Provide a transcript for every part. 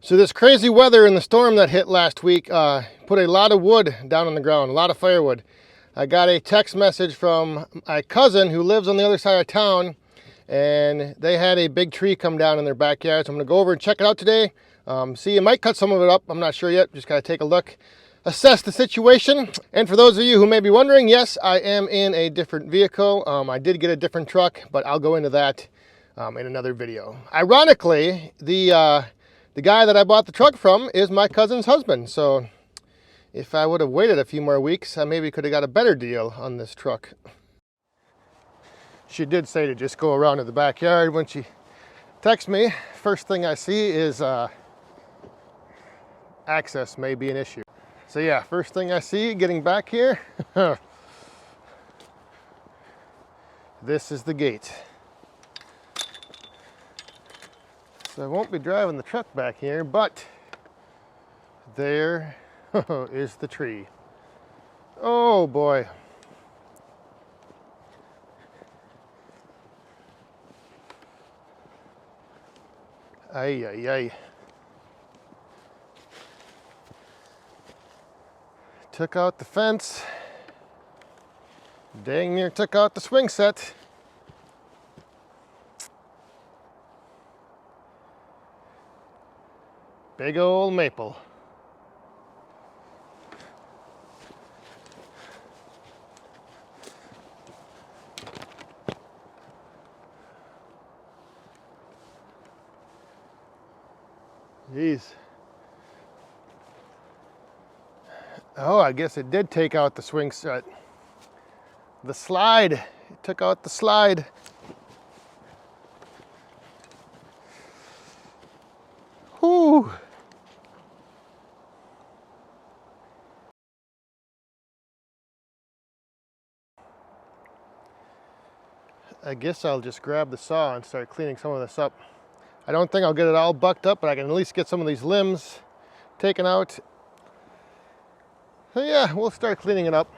So this crazy weather and the storm that hit last week put a lot of wood down on the ground, a lot of firewood. I got a text message from my cousin who lives on the other side of town, and they had a big tree come down in their backyard. So I'm gonna go over and check it out today. See, I might cut some of it up. I'm not sure yet. Just gotta take a look, assess the situation. And for those of you who may be wondering, yes, I am in a different vehicle. I did get a different truck, but I'll go into that in another video. Ironically, the guy that I bought the truck from is my cousin's husband. So if I would have waited a few more weeks, I maybe could have got a better deal on this truck. She did say to just go around to the backyard. When she texts me, first thing I see is access may be an issue. So yeah, first thing I see getting back here, this is the gate. So I won't be driving the truck back here, but there is the tree. Oh boy. Ay, ay, ay. Took out the fence. Dang near took out the swing set. Big old maple. Jeez. Oh, I guess it did take out the swing set. The slide. It took out the slide. Whew. I guess I'll just grab the saw and start cleaning some of this up. I don't think I'll get it all bucked up, but I can at least get some of these limbs taken out. So yeah, we'll start cleaning it up.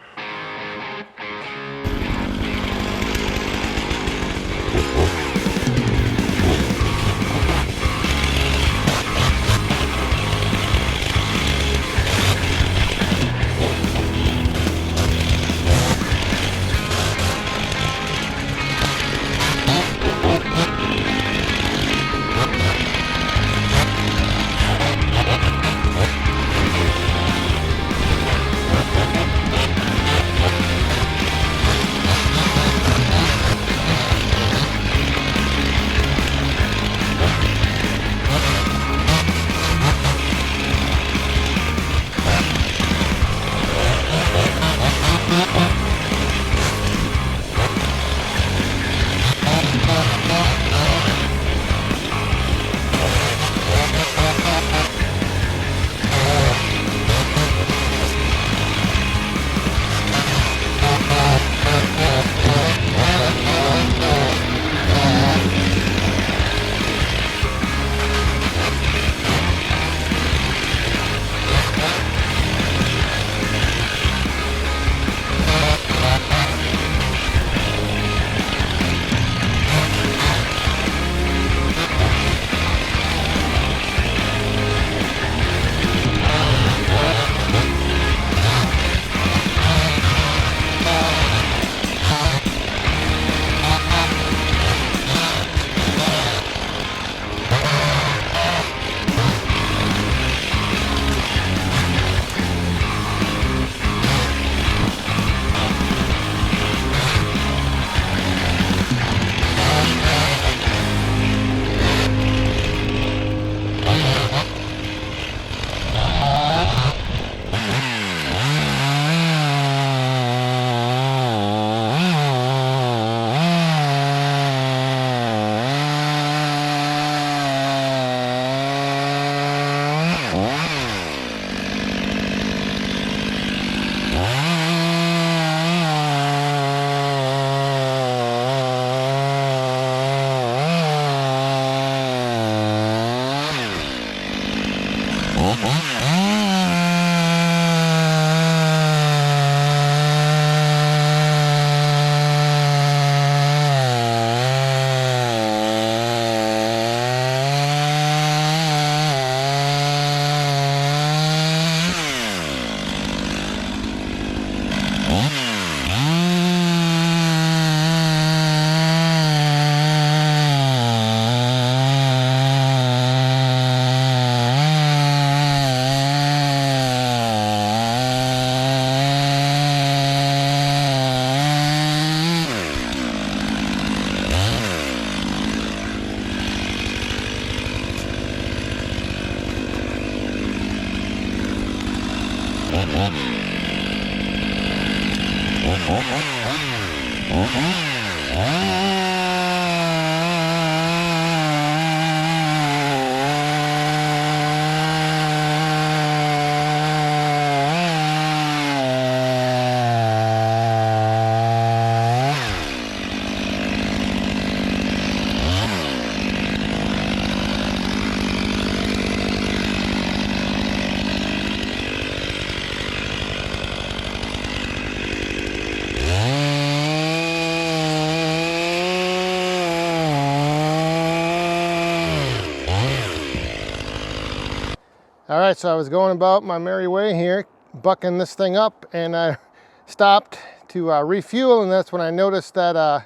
All right, so I was going about my merry way here, bucking this thing up, and I stopped to refuel, and that's when I noticed that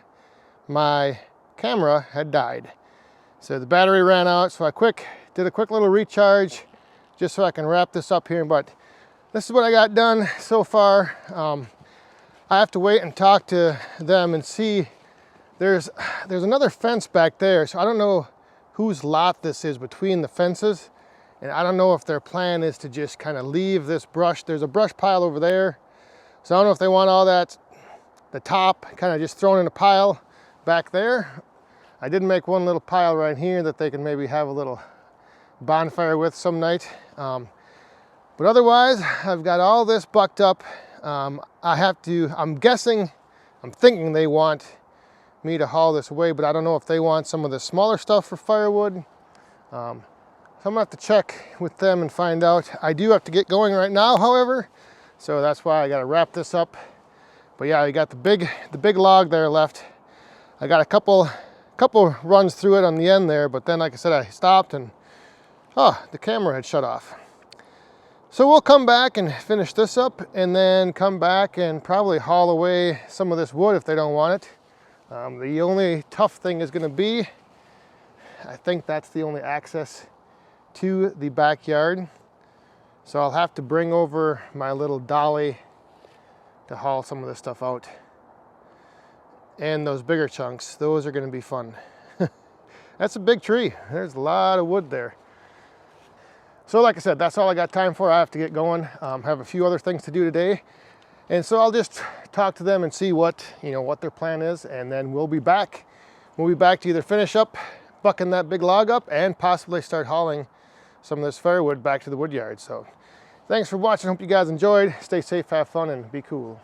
my camera had died. So the battery ran out, so I did a quick little recharge just so I can wrap this up here. But this is what I got done so far. I have to wait and talk to them and see. There's another fence back there, so I don't know whose lot this is between the fences. And I don't know if their plan is to just kind of leave this brush. There's a brush pile over there. So I don't know if they want all that, the top, kind of just thrown in a pile back there. I did make one little pile right here that they can maybe have a little bonfire with some night. But otherwise, I've got all this bucked up. I'm thinking they want me to haul this away, but I don't know if they want some of the smaller stuff for firewood. So I'm gonna have to check with them and find out. I do have to get going right now, however, so that's why I gotta wrap this up. But yeah, I got the big log there left. I got a couple runs through it on the end there, but then like I said, I stopped and the camera had shut off. So we'll come back and finish this up and then come back and probably haul away some of this wood if they don't want it. The only tough thing is gonna be, I think that's the only access to the backyard. So I'll have to bring over my little dolly to haul some of this stuff out. And those bigger chunks, those are gonna be fun. That's a big tree. There's a lot of wood there. So like I said, that's all I got time for. I have to get going. Have a few other things to do today. And so I'll just talk to them and see what their plan is, and then we'll be back. We'll be back to either finish up bucking that big log up and possibly start hauling some of this firewood back to the wood yard. So thanks for watching. Hope you guys enjoyed. Stay safe, have fun, and be cool.